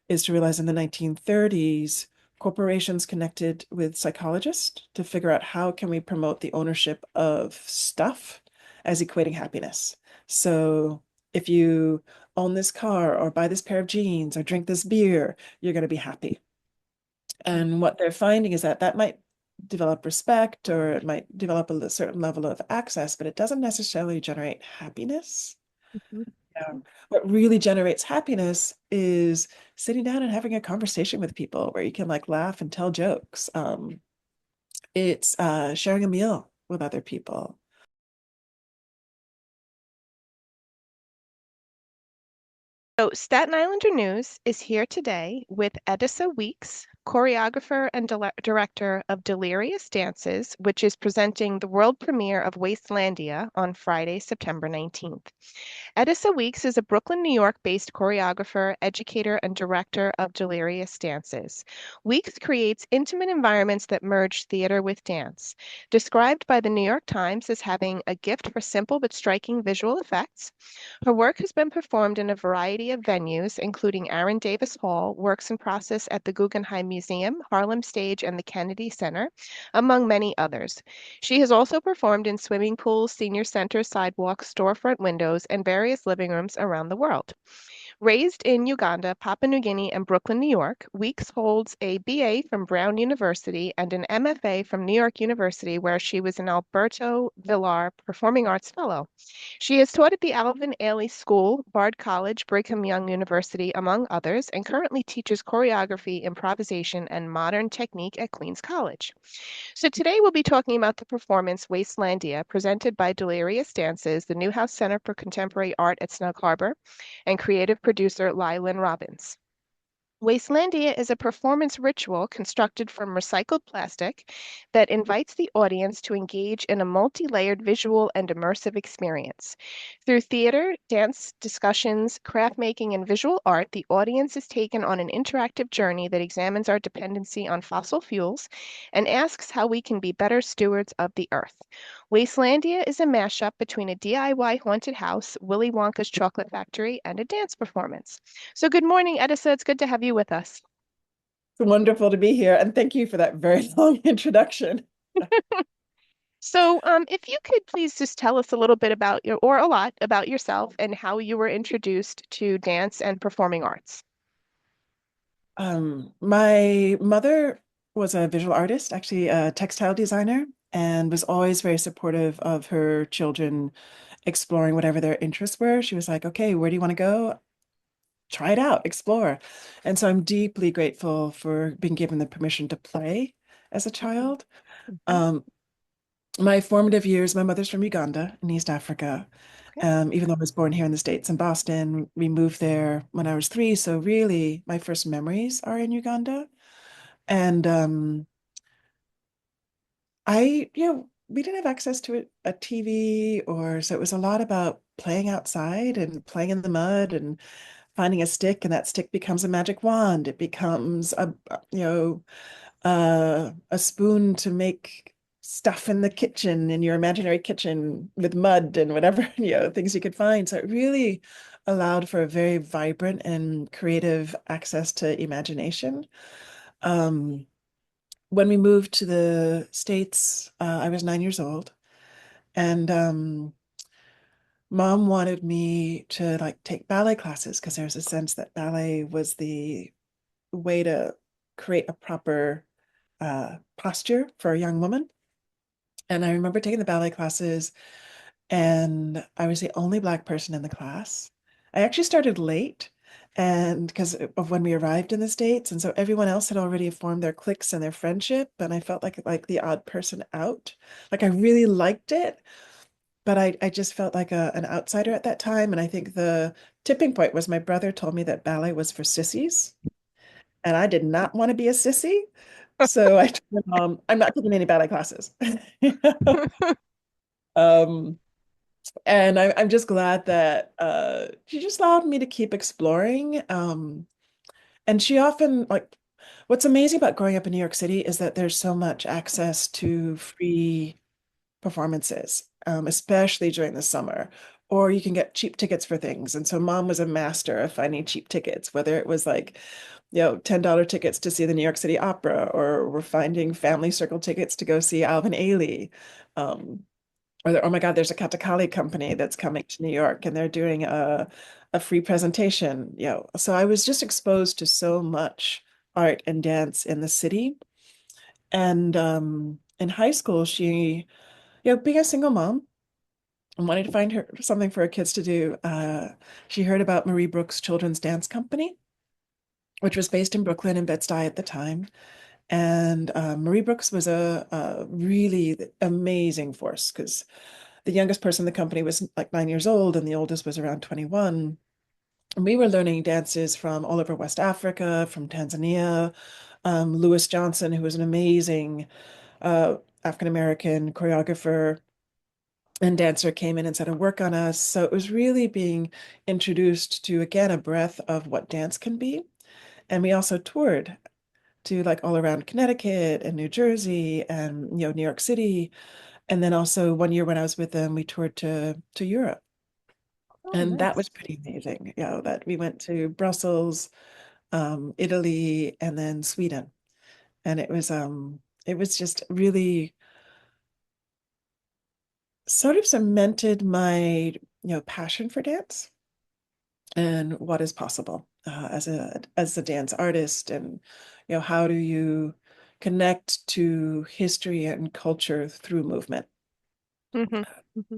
is to realize in the 1930s, corporations connected with psychologists to figure out how can we promote the ownership of stuff as equating happiness. So if you own this car or buy this pair of jeans or drink this beer, you're going to be happy. And what they're finding is that that might develop respect or it might develop a certain level of access, but it doesn't necessarily generate happiness. Mhm. What really generates happiness is sitting down and having a conversation with people where you can like laugh and tell jokes. It's sharing a meal with other people. So, Staten Islander News is here today with Edissa Weeks, choreographer and director of Delirious Dances, which is presenting the world premiere of Wastelandia on Friday, September 19th. Edissa Weeks is a Brooklyn, New York-based choreographer, educator, and director of Delirious Dances. Weeks creates intimate environments that merge theater with dance. Described by the New York Times as having a gift for simple but striking visual effects, her work has been performed in a variety of venues, including Aaron Davis Hall, Works in Process at the Guggenheim Museum, Harlem Stage, and the Kennedy Center, among many others. She has also performed in swimming pools, senior centers, sidewalks, storefront windows, and various living rooms around the world. Raised in Uganda, Papua New Guinea, and Brooklyn, New York, Weeks holds a BA from Brown University and an MFA from New York University, where she was an Alberto Villar Performing Arts Fellow. She has taught at the Alvin Ailey School, Bard College, Brigham Young University, among others, and currently teaches choreography, improvisation, and modern technique at Queens College. So today we'll be talking about the performance Wastelandia, presented by Delirious Dances, the Newhouse Center for Contemporary Art at Snug Harbor, and creative producer Lylan Robbins. Wastelandia is a performance ritual constructed from recycled plastic that invites the audience to engage in a multi-layered visual and immersive experience. Through theater, dance, discussions, craft making, and visual art, the audience is taken on an interactive journey that examines our dependency on fossil fuels and asks how we can be better stewards of the earth. Wastelandia is a mashup between a DIY haunted house, Willy Wonka's chocolate factory, and a dance performance. So good morning, Edissa. It's good to have you with us. It's wonderful to be here, and thank you for that very long introduction. So, if you could please just tell us a little bit about or a lot about yourself and how you were introduced to dance and performing arts. My mother was a visual artist, actually a textile designer, and was always very supportive of her children exploring whatever their interests were. She was like, okay, where do you want to go? Try it out, explore. And so I'm deeply grateful for being given the permission to play as a child. Mhm. Um, my formative years, my mother's from Uganda in East Africa. Okay. Even though I was born here in the States in Boston, we moved there when I was 3. So really, my first memories are in Uganda. And we didn't have access to a TV or so it was a lot about playing outside and playing in the mud and finding a stick, and that stick becomes a magic wand. It becomes a spoon to make stuff in the kitchen, in your imaginary kitchen with mud and whatever, things you could find. So it really allowed for a very vibrant and creative access to imagination. Um, when we moved to the States, I was 9 years old, and mom wanted me to like take ballet classes because there was a sense that ballet was the way to create a proper posture for a young woman. And I remember taking the ballet classes, and I was the only Black person in the class. I actually started late, and because of when we arrived in the States, and so everyone else had already formed their cliques and their friendship, and I felt like the odd person out. Like I really liked it, but I just felt like an outsider at that time. And I think the tipping point was my brother told me that ballet was for sissies, and I did not want to be a sissy. So I told my mom, I'm not taking any ballet classes. Um, and I'm just glad that she just allowed me to keep exploring. And she often like what's amazing about growing up in New York City is that there's so much access to free performances, especially during the summer. Or you can get cheap tickets for things. And so mom was a master of finding cheap tickets, whether it was like $10 tickets to see the New York City Opera, or we're finding family circle tickets to go see Alvin Ailey. Um, oh my God, there's a Katakali company that's coming to New York and they're doing a free presentation. So I was just exposed to so much art and dance in the city. And in high school, being a single mom and wanting to find her something for her kids to do, she heard about Marie Brooks Children's Dance Company, which was based in Brooklyn and Bed-Stuy at the time. And Marie Brooks was a really amazing force because the youngest person in the company was like 9 years old, and the oldest was around 21. And we were learning dances from all over West Africa, from Tanzania. Lewis Johnson, who was an amazing African American choreographer and dancer, came in and set a work on us. So it was really being introduced to, again, a breadth of what dance can be. And we also toured to like all around Connecticut and New Jersey and New York City. And then also one year when I was with them, we toured to Europe. Oh, And that was nice. pretty amazing. That we went to Brussels, Italy, and then Sweden. And it was just really sort of cemented my, passion for dance and what is possible as a dance artist, and how do you connect to history and culture through movement. Hmm. Hmm.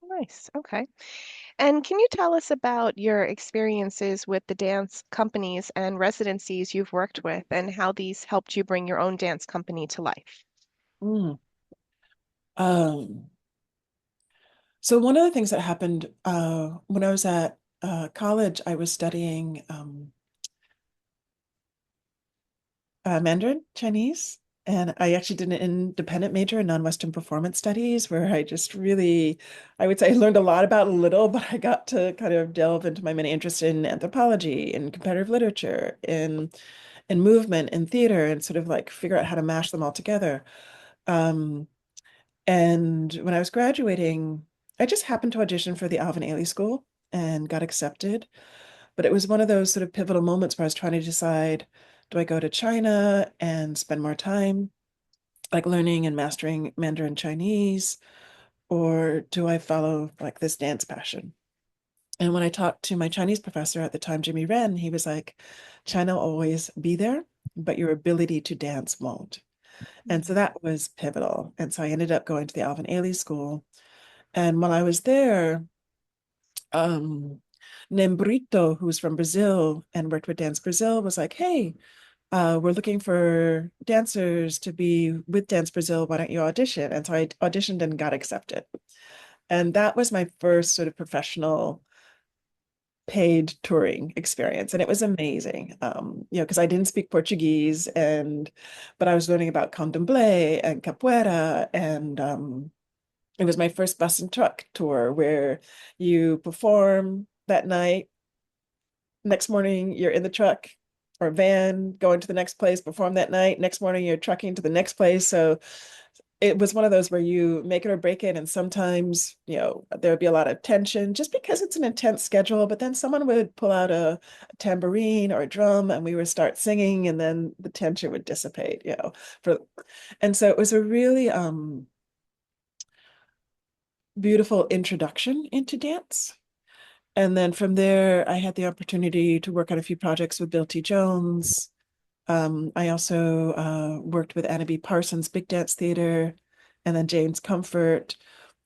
Nice. Okay. And can you tell us about your experiences with the dance companies and residencies you've worked with and how these helped you bring your own dance company to life? Mm. Um, so one of the things that happened when I was at college, I was studying Mandarin Chinese. And I actually did an independent major in non-Western performance studies, where I just really, I would say I learned a lot about little, but I got to kind of delve into my many interests in anthropology, in comparative literature, in movement, in theater, and sort of like figure out how to mash them all together. Um, and when I was graduating, I just happened to audition for the Alvin Ailey School and got accepted. But it was one of those sort of pivotal moments where I was trying to decide, do I go to China and spend more time like learning and mastering Mandarin Chinese, or do I follow like this dance passion? And when I talked to my Chinese professor at the time, Jimmy Ren, he was like, China will always be there, but your ability to dance won't. And so Mm. that was pivotal. And so I ended up going to the Alvin Ailey School. And while I was there, um, Nembrito, who's from Brazil and worked with Dance Brazil, was like, hey, we're looking for dancers to be with Dance Brazil. Why don't you audition? And so I auditioned and got accepted. And that was my first sort of professional paid touring experience. And it was amazing. Because I didn't speak Portuguese, but I was learning about candomblé and capoeira. And it was my first bus and truck tour where you perform that night. Next morning, you're in the truck or van going to the next place, perform that night. Next morning, you're trucking to the next place. So it was one of those where you make it or break it. And sometimes, there would be a lot of tension just because it's an intense schedule. But then someone would pull out a tambourine or a drum and we would start singing, and then the tension would dissipate, for and so it was a really beautiful introduction into dance. And then from there, I had the opportunity to work on a few projects with Bill T. Jones. I also worked with Anna B. Parsons' Big Dance Theater, and then James Comfort.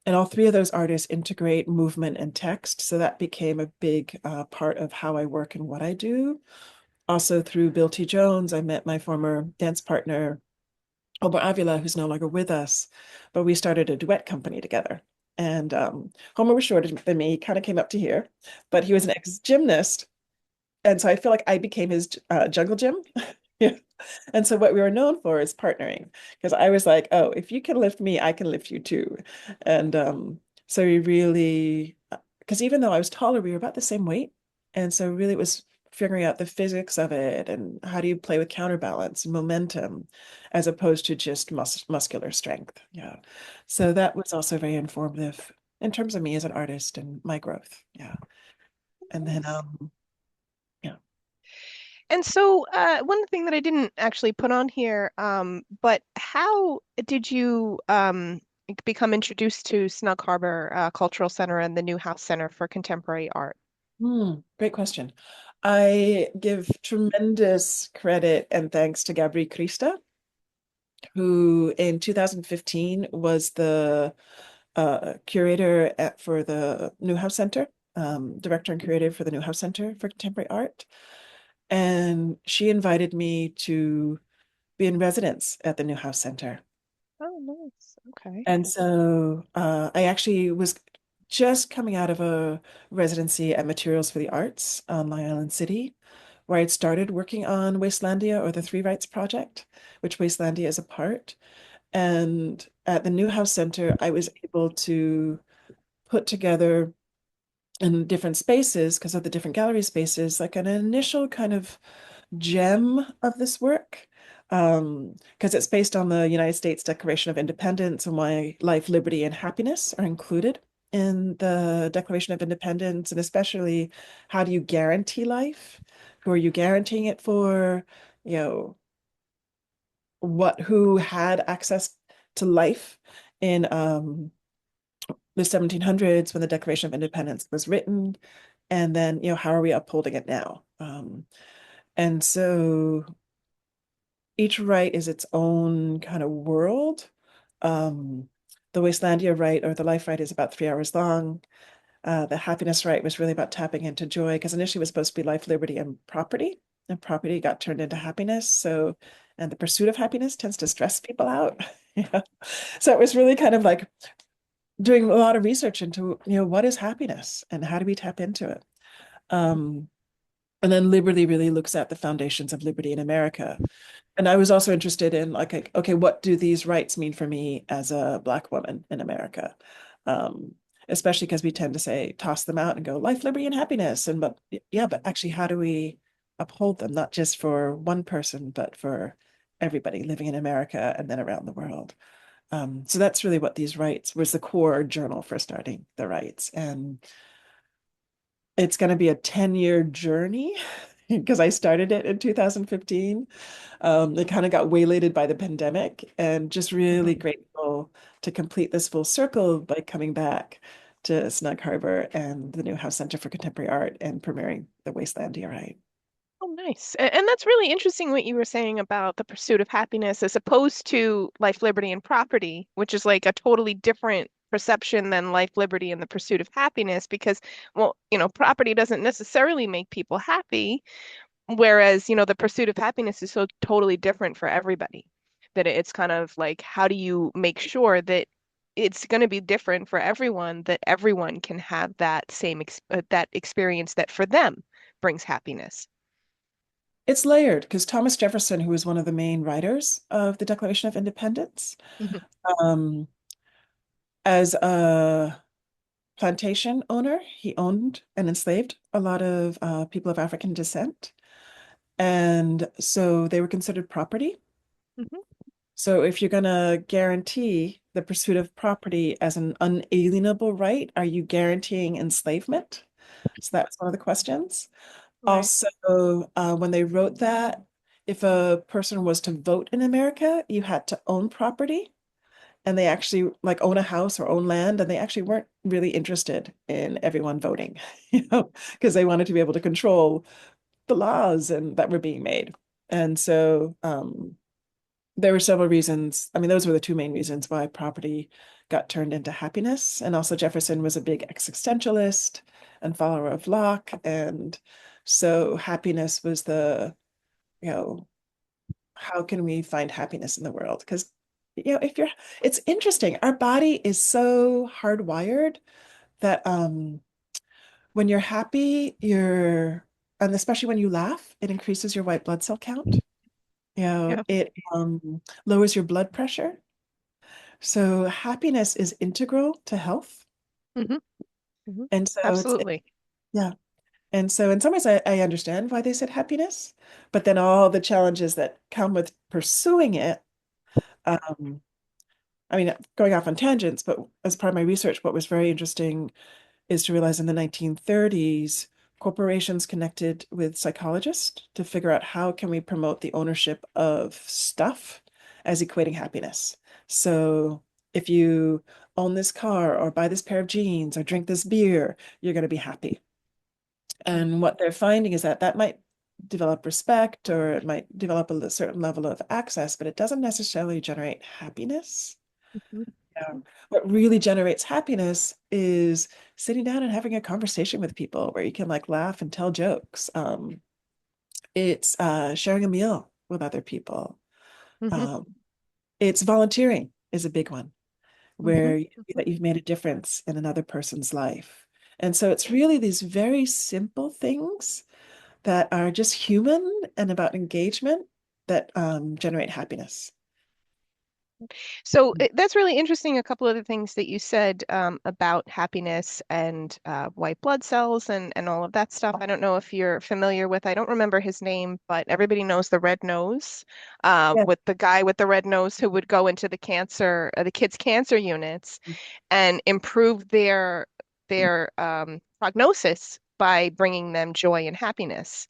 And all three of those artists integrate movement and text. So that became a big part of how I work and what I do. Also, through Bill T. Jones, I met my former dance partner, Homer Avila, who's no longer with us, but we started a duet company together. And Homer was shorter than me, he kind of came up to here, but he was an ex-gymnast. And so I feel like I became his jungle gym. Yeah. And so what we were known for is partnering, because I was like, oh, if you can lift me, I can lift you too. And so we really, because even though I was taller, we were about the same weight. And so really it was figuring out the physics of it and how do you play with counterbalance and momentum as opposed to just muscular strength. Yeah. So that was also very informative in terms of me as an artist and my growth. Yeah. And then Nice. yeah. And so, one thing that I didn't actually put on here, but how did you become introduced to Snug Harbor Cultural Center and the Newhouse Center for Contemporary Art? Great question. I give tremendous credit and thanks to Gabri Krista, who in 2015 was the curator for the Newhouse Center, director and curator for the Newhouse Center for Contemporary Art. And she invited me to be in residence at the Newhouse Center. Oh, nice. Okay. And so I actually was just coming out of a residency at Materials for the Arts on Long Island City, where I'd started working on Wastelandia or the Three Rights Project, which Wastelandia is a part. And at the Newhouse Center, I was able to put together in different spaces, because of the different gallery spaces, like an initial kind of gem of this work. Because it's based on the United States Declaration of Independence and why life, liberty, and happiness are included in the Declaration of Independence, and especially how do you guarantee life? Who are you guaranteeing it for? You know, who had access to life in the 1700s when the Declaration of Independence was written, and then how are we upholding it now? And so each right is its own kind of world. Um, the Wastelandia right or the life right is about 3 hours long. The happiness right was really about tapping into joy because initially it was supposed to be life, liberty, and property got turned into happiness. So, and the pursuit of happiness tends to stress people out. Yeah. So it was really kind of like doing a lot of research into, what is happiness and how do we tap into it? Um, and then liberty really looks at the foundations of liberty in America. And I was also interested in like, okay, what do these rights mean for me as a Black woman in America? Um, Especially because we tend to say, toss them out and go life, liberty, and happiness. And but yeah, but actually, how do we uphold them, not just for one person, but for everybody living in America and then around the world? So that's really what these rights was the core journal for starting the rights. And it's going to be a 10-year journey because I started it in 2015. It kind of got waylaid by the pandemic, and just really Mhm. grateful to complete this full circle by coming back to Snug Harbor and the Newhouse Center for Contemporary Art and premiering the Wastelandia, right? Oh, nice. And that's really interesting what you were saying about the pursuit of happiness as opposed to life, liberty, and property, which is like a totally different perception than life, liberty, and the pursuit of happiness because, well, property doesn't necessarily make people happy, whereas, the pursuit of happiness is so totally different for everybody that it's kind of like, how do you make sure that it's going to be different for everyone, that everyone can have that same ex that experience that for them brings happiness. It's layered because Thomas Jefferson, who was one of the main writers of the Declaration of Independence, Mhm. um, as a plantation owner, he owned and enslaved a lot of people of African descent. And so they were considered property. Mhm. So if you're going to guarantee the pursuit of property as an unalienable right, are you guaranteeing enslavement? So that's one of the questions. Right. Also, when they wrote that, if a person was to vote in America, you had to own property, and they actually like own a house or own land, and they actually weren't really interested in everyone voting, because they wanted to be able to control the laws and that were being made. And so there were several reasons. I mean, those were the two main reasons why property got turned into happiness. And also Jefferson was a big existentialist and follower of Locke. And so happiness was you know, how can we find happiness in the world? Because, it's interesting. Our body is so hardwired that when you're happy, and especially when you laugh, it increases your white blood cell count. Yeah. It lowers your blood pressure. So happiness is integral to health. Hmm. Hmm. And so Absolutely. yeah. And so in some ways I understand why they said happiness, but then all the challenges that come with pursuing it. Um, I mean, going off on tangents, but as part of my research, what was very interesting is to realize in the 1930s, corporations connected with psychologists to figure out how can we promote the ownership of stuff as equating happiness. So if you own this car or buy this pair of jeans or drink this beer, you're going to be happy. And what they're finding is that that might develop respect or it might develop a certain level of access, but it doesn't necessarily generate happiness. Mhm. Yeah. What really generates happiness is sitting down and having a conversation with people where you can like laugh and tell jokes. It's sharing a meal with other people. Mhm. Um, it's volunteering is a big one Mhm. where you feel that you've made a difference in another person's life. And so it's really these very simple things that are just human and about engagement that generate happiness. So that's really interesting. A couple of the things that you said about happiness and white blood cells and all of that stuff. I don't know if you're familiar with, I don't remember his name, but everybody knows the red nose, Yeah. with the guy with the red nose who would go into the cancer, the kids' cancer units and improve their prognosis by bringing them joy and happiness.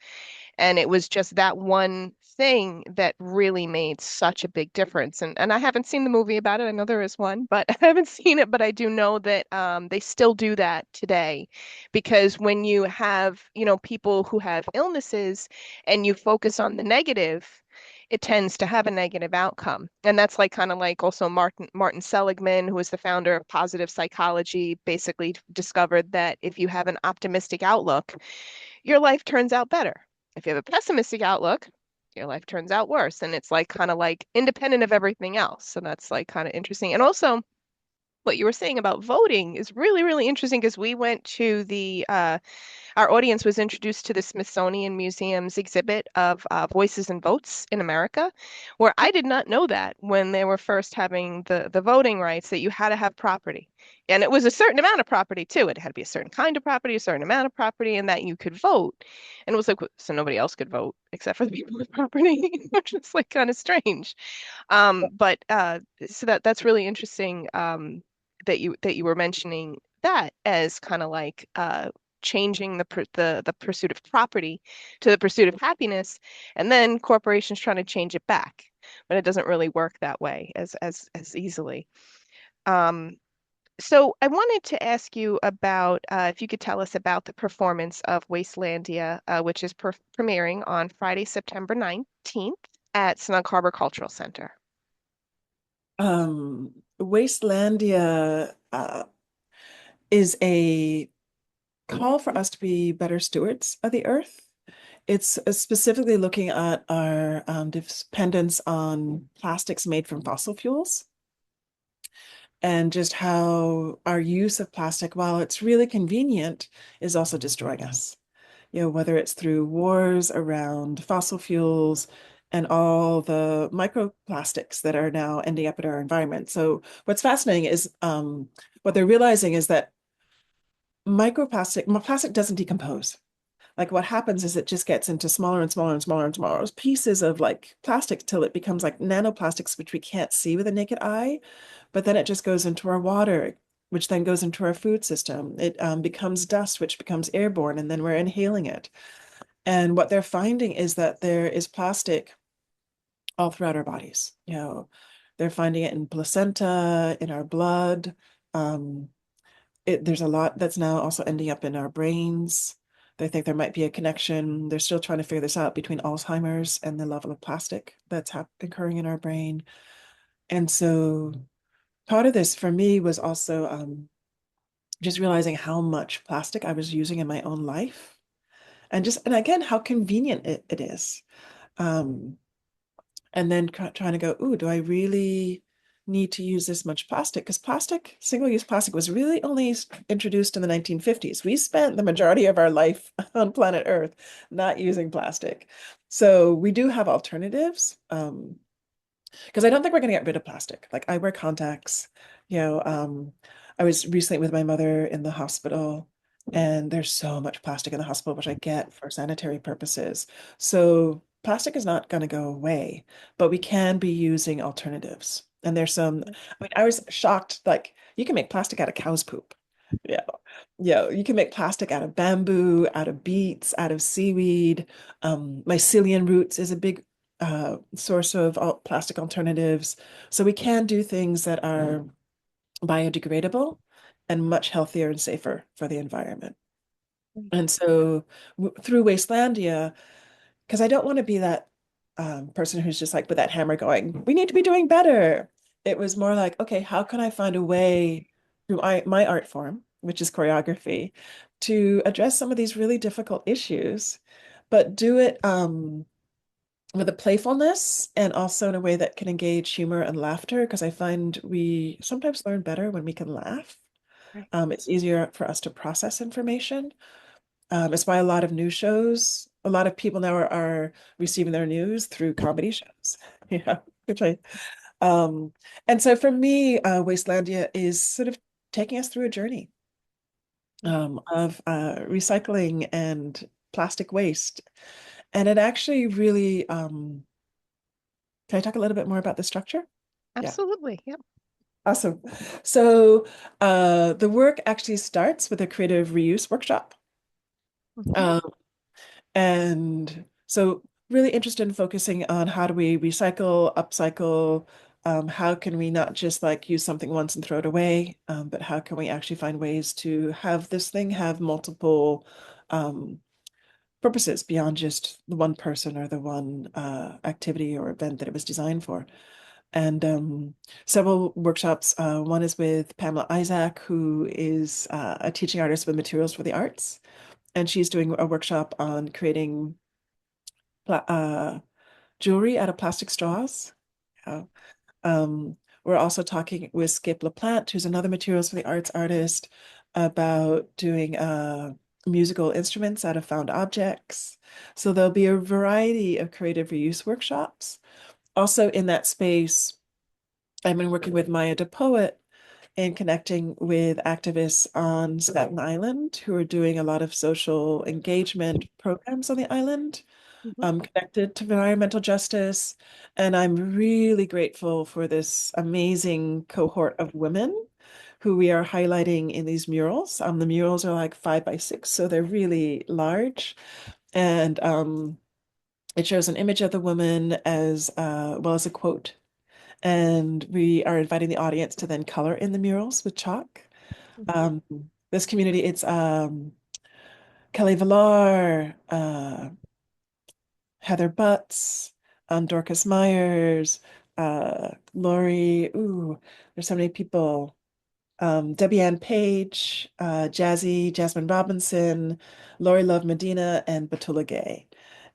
And it was just that one thing that really made such a big difference. And I haven't seen the movie about it. I know there is one, but I haven't seen it. But I do know that they still do that today, because when you have, people who have illnesses and you focus on the negative, it tends to have a negative outcome. And that's like kind of like also Martin Seligman, who was the founder of positive psychology, basically discovered that if you have an optimistic outlook, your life turns out better. If you have a pessimistic outlook, your life turns out worse. And it's like kind of like independent of everything else. So that's like kind of interesting. And also, what you were saying about voting is really, really interesting, because we went to our audience was introduced to the Smithsonian Museum's exhibit of Voices and Votes in America, where I did not know that when they were first having the voting rights, that you had to have property. And it was a certain amount of property too. It had to be a certain kind of property, a certain amount of property, and that you could vote. And it was like, so nobody else could vote except for the people with property, which is like kind of strange. But so that's really interesting, that you were mentioning that as kind of like changing the pursuit of property to the pursuit of happiness, and then corporations trying to change it back, but it doesn't really work that way as easily. Um, so I wanted to ask you about, if you could tell us about the performance of Wastelandia, which is premiering on Friday, September 19th at Snug Harbor Cultural Center. Wastelandia is a call for us to be better stewards of the earth. It's specifically looking at our dependence on plastics made from fossil fuels and just how our use of plastic, while it's really convenient, is also destroying us. Whether it's through wars around fossil fuels and all the microplastics that are now ending up in our environment. So what's fascinating is what they're realizing is that plastic doesn't decompose. Like what happens is it just gets into smaller and smaller and smaller and smaller pieces of like plastic till it becomes like nanoplastics, which we can't see with a naked eye. But then it just goes into our water, which then goes into our food system. It becomes dust, which becomes airborne, and then we're inhaling it. And what they're finding is that there is plastic all throughout our bodies. They're finding it in placenta, in our blood. Um, there's a lot that's now also ending up in our brains. They think there might be a connection. They're still trying to figure this out between Alzheimer's and the level of plastic that's occurring in our brain. And so part of this for me was also just realizing how much plastic I was using in my own life. And again, how convenient it is. Um, and then trying to go, ooh, do I really need to use this much plastic? Because single-use plastic was really only introduced in the 1950s. We spent the majority of our life on planet Earth not using plastic. So we do have alternatives. Because I don't think we're going to get rid of plastic. Like I wear contacts, you know, um, I was recently with my mother in the hospital, and there's so much plastic in the hospital, which I get for sanitary purposes. So plastic is not going to go away, but we can be using alternatives. And there's some, I mean, I was shocked, like you can make plastic out of cow's poop. Yeah. Yeah. You can make plastic out of bamboo, out of beets, out of seaweed. Mycelium roots is a big source of plastic alternatives. So we can do things that are biodegradable and much healthier and safer for the environment. And so through Wastelandia, because I don't want to be that person who's just like with that hammer going, we need to be doing better. It was more like, okay, how can I find a way through my art form, which is choreography, to address some of these really difficult issues, but do it with a playfulness and also in a way that can engage humor and laughter, because I find we sometimes learn better when we can laugh. Right. It's easier for us to process information. It's why a lot of news shows, a lot of people now are receiving their news through comedy shows. Yeah, which um, and so for me, Wastelandia is sort of taking us through a journey of recycling and plastic waste. And it actually really, can I talk a little bit more about the structure? Yeah, Absolutely. Yep. awesome. So the work actually starts with a creative reuse workshop. Mhm. Um, And so really interested in focusing on how do we recycle, upcycle, how can we not just like use something once and throw it away, but how can we actually find ways to have this thing have multiple um, purposes beyond just the one person or the one activity or event that it was designed for. And several workshops. One is with Pamela Isaac, who is a teaching artist with materials for the arts. And she's doing a workshop on creating uh, jewelry out of plastic straws. Yeah. We're also talking with Skip LaPlante, who's another materials for the arts artist, about doing musical instruments out of found objects. So there'll be a variety of creative reuse workshops. Also in that space, I've been working with Maya DePoet and connecting with activists on Staten Island who are doing a lot of social engagement programs on the island Mhm. connected to environmental justice. And I'm really grateful for this amazing cohort of women who we are highlighting in these murals. The murals are like 5 by 6, so they're really large. And it shows an image of the woman as well as a quote. And we are inviting the audience to then color in the murals with chalk. Mhm. Um, this community, it's Kelly Villar, Heather Butts, Dorcas Myers, Lori. Ooh, there's so many people. Debbie Ann Page, Jasmine Robinson, Lori Love Medina, and Batula Gay.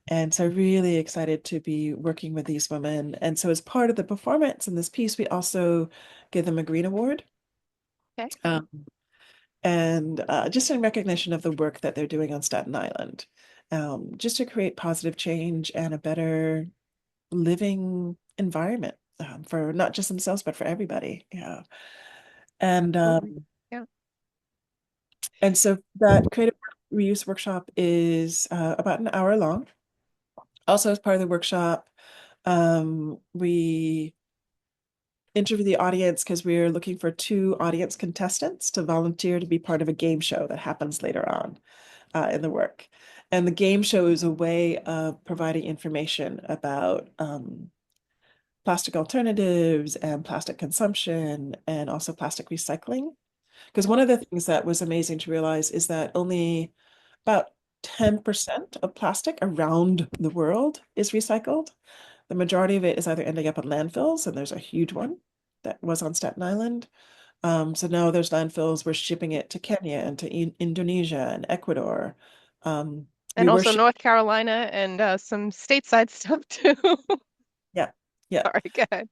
And so really excited to be working with these women. And so as part of the performance in this piece, we also give them a Green Award. Okay. Um, and just in recognition of the work that they're doing on Staten Island, just to create positive change and a better living environment for not just themselves, but for everybody. Yeah. And Absolutely. Yeah. so that creative reuse workshop is about an hour long. Also, as part of the workshop, we interview the audience because we're looking for 2 audience contestants to volunteer to be part of a game show that happens later on in the work. And the game show is a way of providing information about plastic alternatives and plastic consumption and also plastic recycling. Because one of the things that was amazing to realize is that only about 10% of plastic around the world is recycled. The majority of it is either ending up in landfills, and there's a huge one that was on Staten Island. So now there's landfills, we're shipping it to Kenya and to Indonesia and Ecuador. And We were also shipping, North Carolina and some stateside stuff too. yeah, yeah, Sorry, go ahead.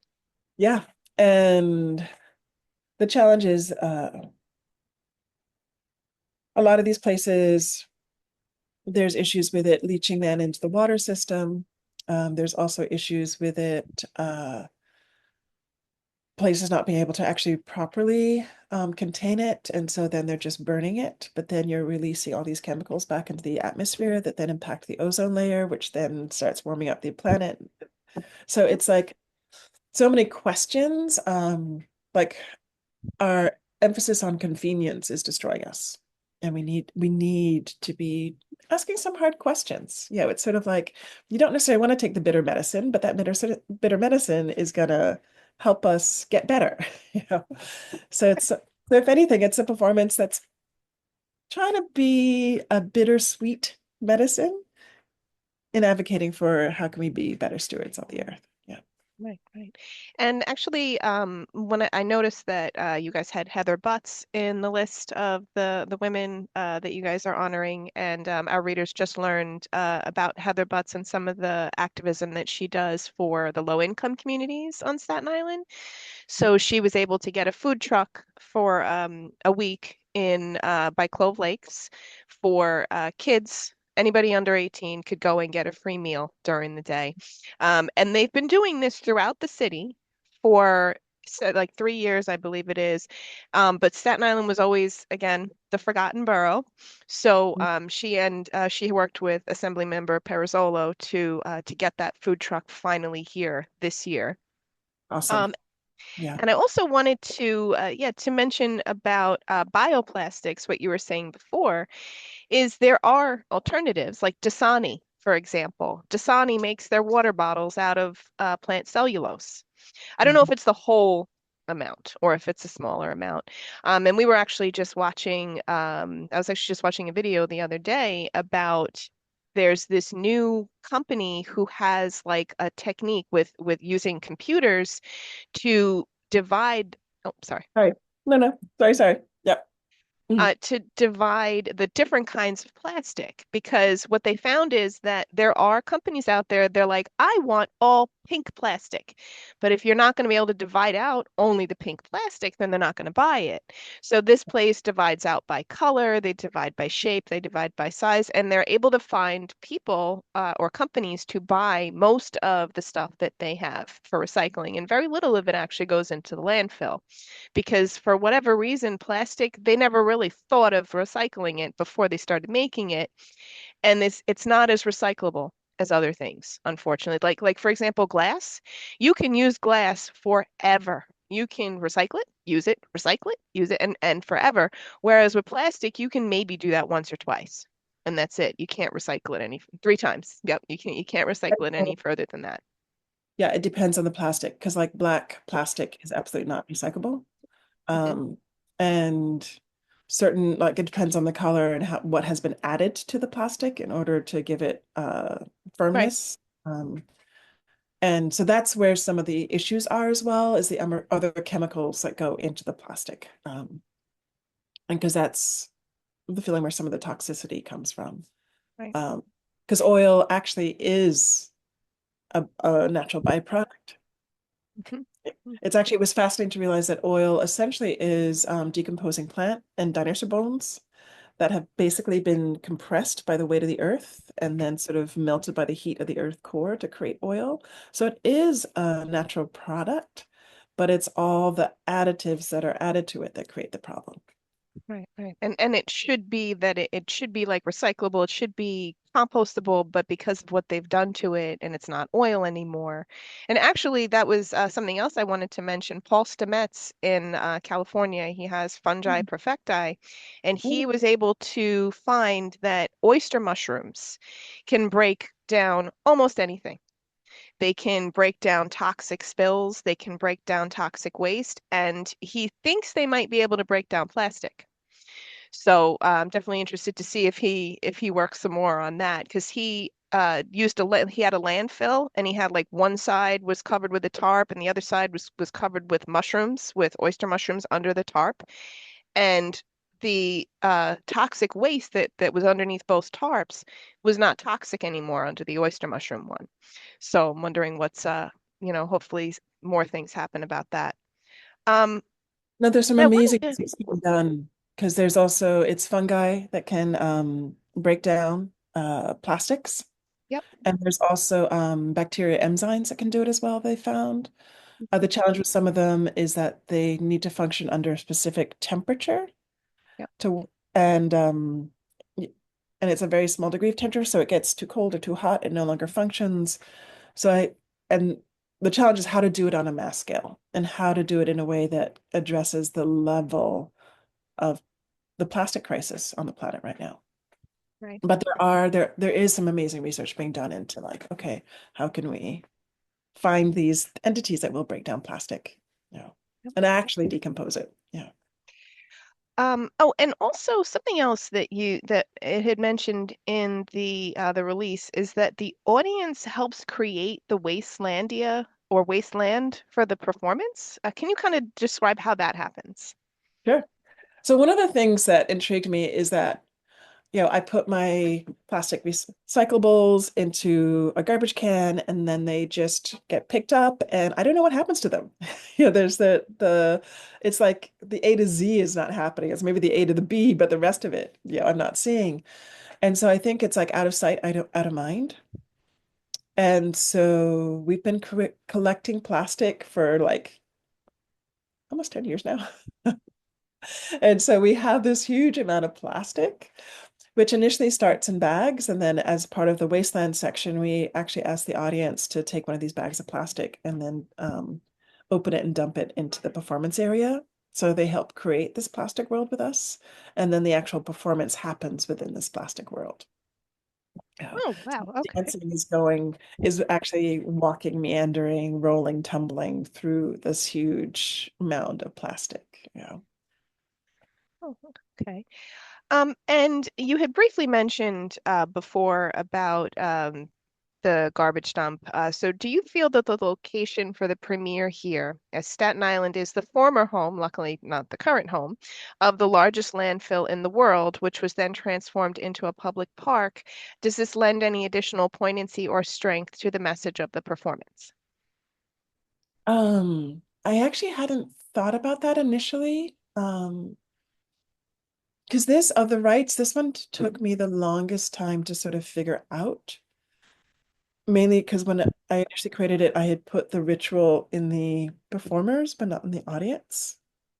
yeah. And the challenge is a lot of these places, there's issues with it leaching then into the water system. There's also issues with it, places not being able to actually properly contain it. And so then they're just burning it. But then you're releasing all these chemicals back into the atmosphere that then impact the ozone layer, which then starts warming up the planet. So Yep. it's like so many questions. Like, are emphasis on convenience is destroying us. And we need to be asking some hard questions. It's sort of like you don't necessarily want to take the bitter medicine, but that bitter medicine is gonna help us get better. You know? So if anything, it's a performance that's trying to be a bittersweet medicine in advocating for how can we be better stewards of the earth. Yeah. Right, right. And actually, when I noticed that you guys had Heather Butts in the list of the women that you guys are honoring, and our readers just learned about Heather Butts and some of the activism that she does for the low-income communities on Staten Island. So she was able to get a food truck for a week in by Clove Lakes for kids. Anybody under 18 could go and get a free meal during the day. And they've been doing this throughout the city for like 3 years, I believe it is. But Staten Island was always, again, the forgotten borough. So she worked with Assemblymember Perizzolo to get that food truck finally here this year. Awesome. Um, Yeah. and I also wanted to, to mention about bioplastics, what you were saying before, is there are alternatives like Dasani, for example. Dasani makes their water bottles out of plant cellulose. I don't know if Mhm. it's the whole amount or if it's a smaller amount. And we were actually just watching, I was actually just watching a video the other day about there's this new company who has like a technique with using computers to divide, oh, sorry, Sorry. No, no. Sorry. Yep. Mhm. to divide the different kinds of plastic because what they found is that there are companies out there, they're like, I want all pink plastic. But if you're not going to be able to divide out only the pink plastic, then they're not going to buy it. So this place divides out by color, they divide by shape, they divide by size, and they're able to find people or companies to buy most of the stuff that they have for recycling. And very little of it actually goes into the landfill because for whatever reason, plastic, they never really thought of recycling it before they started making it. And it's not as recyclable as other things, unfortunately. Like for example, glass. You can use glass forever. You can recycle it, recycle it, use it, and forever. Whereas with plastic, you can maybe do that once or twice. And that's it. You can't recycle it any 3 times. Yep, you can't recycle it any further than that. Yeah, it depends on the plastic because like black plastic is absolutely not recyclable. Mhm. Um, and certain like it depends on the color and what has been added to the plastic in order to give it Right. firmness. Um, and so that's where some of the issues are as well is the other chemicals that go into the plastic. And because that's the feeling where some of the toxicity comes from. Right. Because oil actually is a natural byproduct. Mhm. It was fascinating to realize that oil essentially is decomposing plant and dinosaur bones that have basically been compressed by the weight of the earth and then sort of melted by the heat of the earth core to create oil. So it is a natural product, but it's all the additives that are added to it that create the problem. Right, right. And it should be that it should be like recyclable, it should be compostable, but because of what they've done to it and it's not oil anymore. And actually, that was something else I wanted to mention. Paul Stamets in California, he has fungi Mm. perfecti, and Mm. he was able to find that oyster mushrooms can break down almost anything. They can break down toxic spills, they can break down toxic waste, and he thinks they might be able to break down plastic. So I'm definitely interested to see if he works some more on that because he had a landfill and he had like one side was covered with a tarp and the other side was covered with mushrooms, with oyster mushrooms under the tarp. And the toxic waste that was underneath both tarps was not toxic anymore under the oyster mushroom one. So I'm wondering hopefully more things happen about that. Um, No, there's some and I wanted amazing to, things being done because there's also it's fungi that can break down plastics. yep. And there's also bacteria enzymes that can do it as well, they found. The challenge with some of them is that they need to function under a specific temperature Yep. to and y- and it's a very small degree of temperature, so it gets too cold or too hot, it no longer functions. So and the challenge is how to do it on a mass scale and how to do it in a way that addresses the level of the plastic crisis on the planet right now. Right. But there is some amazing research being done into like, okay, how can we find these entities that will break down plastic, you know, and actually decompose it. Yeah. Oh, and also something else that it had mentioned in the release is that the audience helps create the Wastelandia or wasteland for the performance. Can you kind of describe how that happens? Sure. So one of the things that intrigued me is that, I put my plastic recyclables into a garbage can and then they just get picked up and I don't know what happens to them. There's it's like the A to Z is not happening. It's maybe the A to the B, but the rest of it, I'm not seeing. And so I think it's like out of sight, out of mind. And so we've been collecting plastic for like almost 10 years now. And so we have this huge amount of plastic, which initially starts in bags. And then as part of the wasteland section, we actually ask the audience to take one of these bags of plastic and then open it and dump it into the performance area. So they help create this plastic world with us. And then the actual performance happens within this plastic world. Yeah. Oh, wow. Okay. Dancing is actually walking, meandering, rolling, tumbling through this huge mound of plastic. Yeah. Oh, okay. And you had briefly mentioned before about the garbage dump. So do you feel that the location for the premiere here, as Staten Island is the former home, luckily not the current home, of the largest landfill in the world, which was then transformed into a public park, does this lend any additional poignancy or strength to the message of the performance? I actually hadn't thought about that initially. Because this of the rights, this one took me the longest time to sort of figure out. Mainly because when I initially created it, I had put the ritual in the performers, but not in the audience.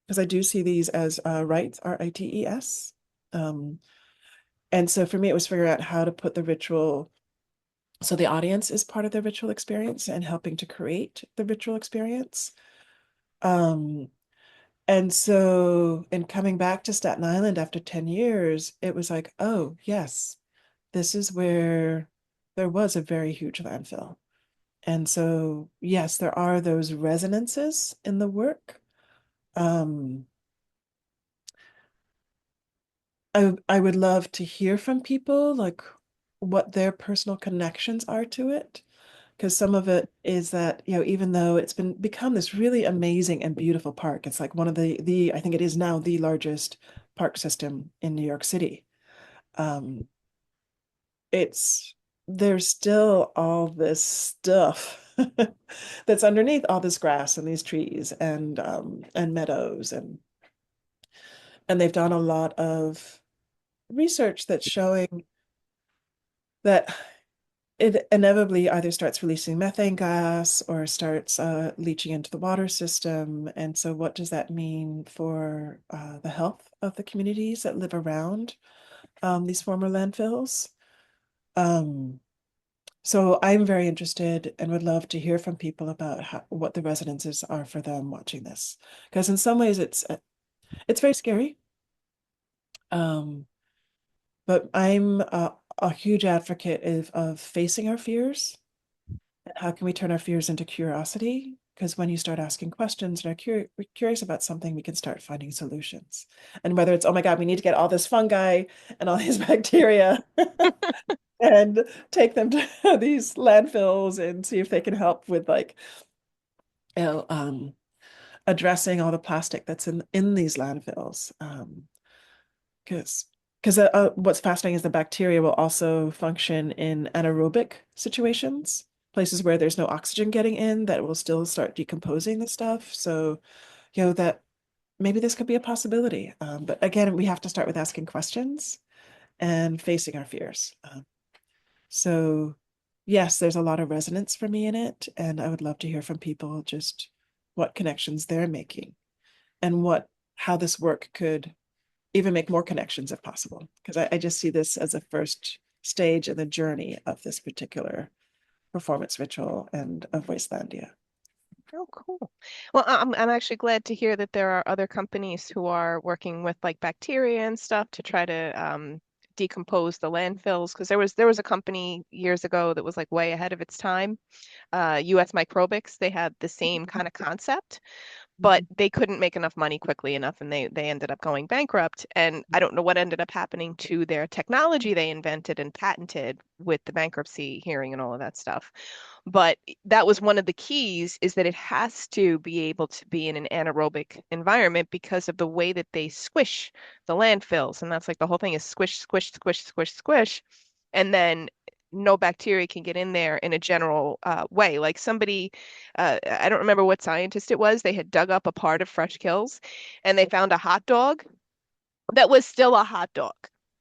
Because I do see these as rites, rites. Um, and so for me, it was figuring out how to put the ritual so the audience is part of the ritual experience and helping to create the ritual experience. Um, and so in coming back to Staten Island after 10 years, it was like, oh, yes, this is where there was a very huge landfill. And so, yes, there are those resonances in the work. Um, I would love to hear from people like what their personal connections are to it. Because some of it is that, even though it's become this really amazing and beautiful park, it's like one of I think it is now the largest park system in New York City. Um, it's there's still all this stuff that's underneath all this grass and these trees and meadows and they've done a lot of research that's showing that it inevitably either starts releasing methane gas or starts leaching into the water system. And so what does that mean for the health of the communities that live around these former landfills? Um, So I'm very interested and would love to hear from people about what the resonances are for them watching this. Because in some ways it's very scary. Um, but I'm a huge advocate of facing our fears and how can we turn our fears into curiosity? Because when you start asking questions and are we're curious about something, we can start finding solutions. And whether it's, oh my God, we need to get all this fungi and all these bacteria and take them to these landfills and see if they can help with like you know, addressing all the plastic that's in these landfills. Because what's fascinating is the bacteria will also function in anaerobic situations, places where there's no oxygen getting in, that will still start decomposing the stuff. So, that maybe this could be a possibility. But again, we have to start with asking questions and facing our fears. So, yes, there's a lot of resonance for me in it, and I would love to hear from people just what connections they're making and how this work could even make more connections if possible. Because I just see this as a first stage in the journey of this particular performance ritual and of Wastelandia. Oh, cool. Well, I'm actually glad to hear that there are other companies who are working with like bacteria and stuff to try to decompose the landfills. Because there was a company years ago that was like way ahead of its time. US Microbics, they had the same kind of concept, but Mhm. they couldn't make enough money quickly enough, and they ended up going bankrupt. And I don't know what ended up happening to their technology they invented and patented with the bankruptcy hearing and all of that stuff. But that was one of the keys, is that it has to be able to be in an anaerobic environment because of the way that they squish the landfills. And that's like the whole thing is squish, squish, squish, squish, squish. And then no bacteria can get in there in a general way. Like somebody, I don't remember what scientist it was, they had dug up a part of Fresh Kills and they found a hot dog that was still a hot dog.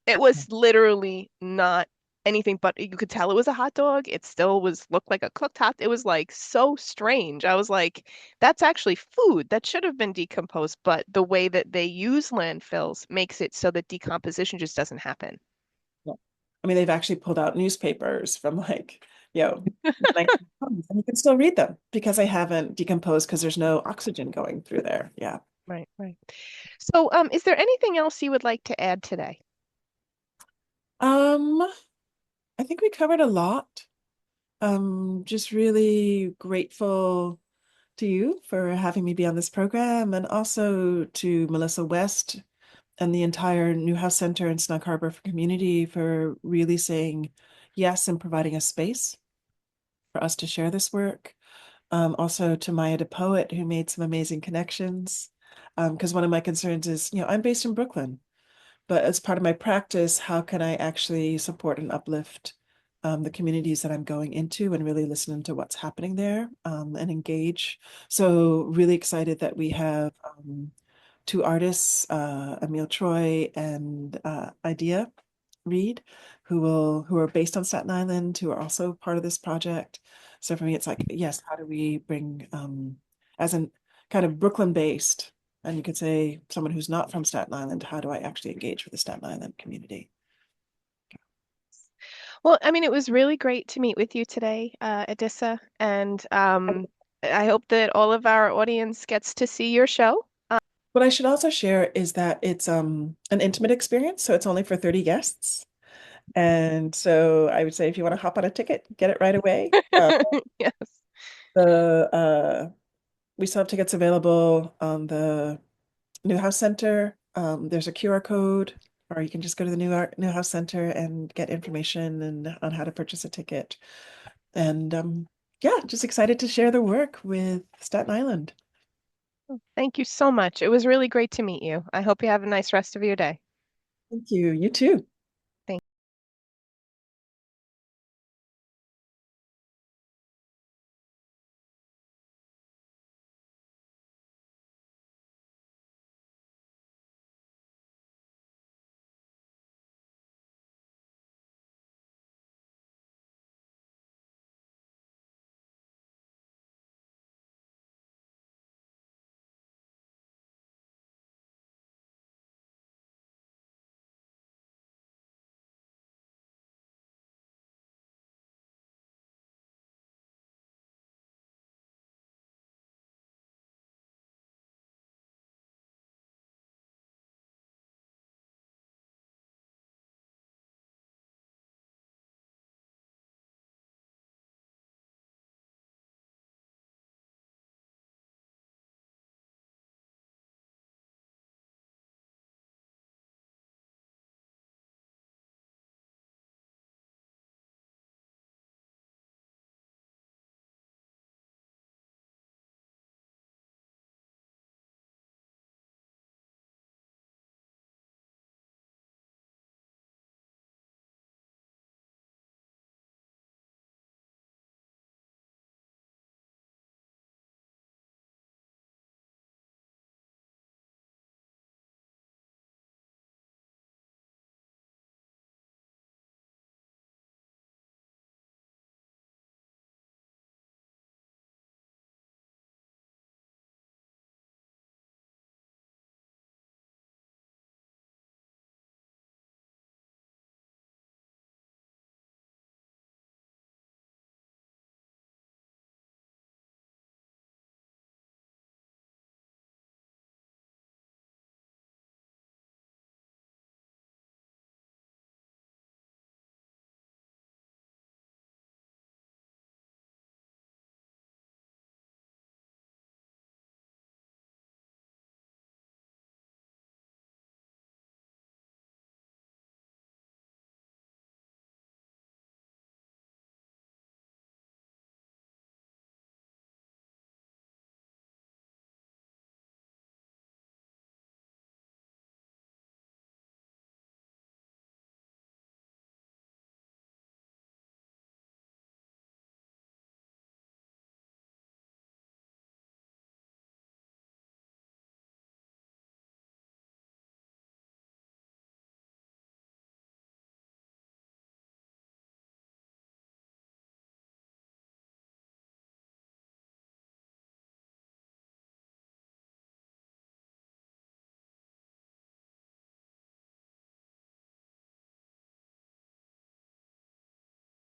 It was literally not anything but you could tell it was a hot dog. It still was looked like a cooked hot. It was like so strange. I was like, that's actually food that should have been decomposed, but the way that they use landfills makes it so that decomposition just doesn't happen. Yeah. I mean, they've actually pulled out newspapers from like, the 1920s, and you can still read them because they haven't decomposed because there's no oxygen going through there. Yeah. Right, right. So, is there anything else you would like to add today? Um, I think we covered a lot. Just really grateful to you for having me be on this program, and also to Melissa West and the entire Newhouse Center and Snug Harbor for community for really saying yes and providing a space for us to share this work. Also to Maya the poet, who made some amazing connections. Because one of my concerns is, I'm based in Brooklyn, but as part of my practice, how can I actually support and uplift the communities that I'm going into and really listen to what's happening there, and engage. So really excited that we have two artists, Emil Troy and Idea Reed, who are based on Staten Island, who are also part of this project. So for me, it's like, yes, how do we bring, as in kind of Brooklyn based, and you could say someone who's not from Staten Island, how do I actually engage with the Staten Island community? Well, I mean, it was really great to meet with you today, Adissa, and I hope that all of our audience gets to see your show. What I should also share is that it's an intimate experience, so it's only for 30 guests. And so I would say if you want to hop on a ticket, get it right away. Yes. The We still have tickets available on the Newhouse Center. There's a QR code, or you can just go to the Newhouse Center and get information and on how to purchase a ticket. And yeah, just excited to share the work with Staten Island. Thank you so much. It was really great to meet you. I hope you have a nice rest of your day. Thank you. You too.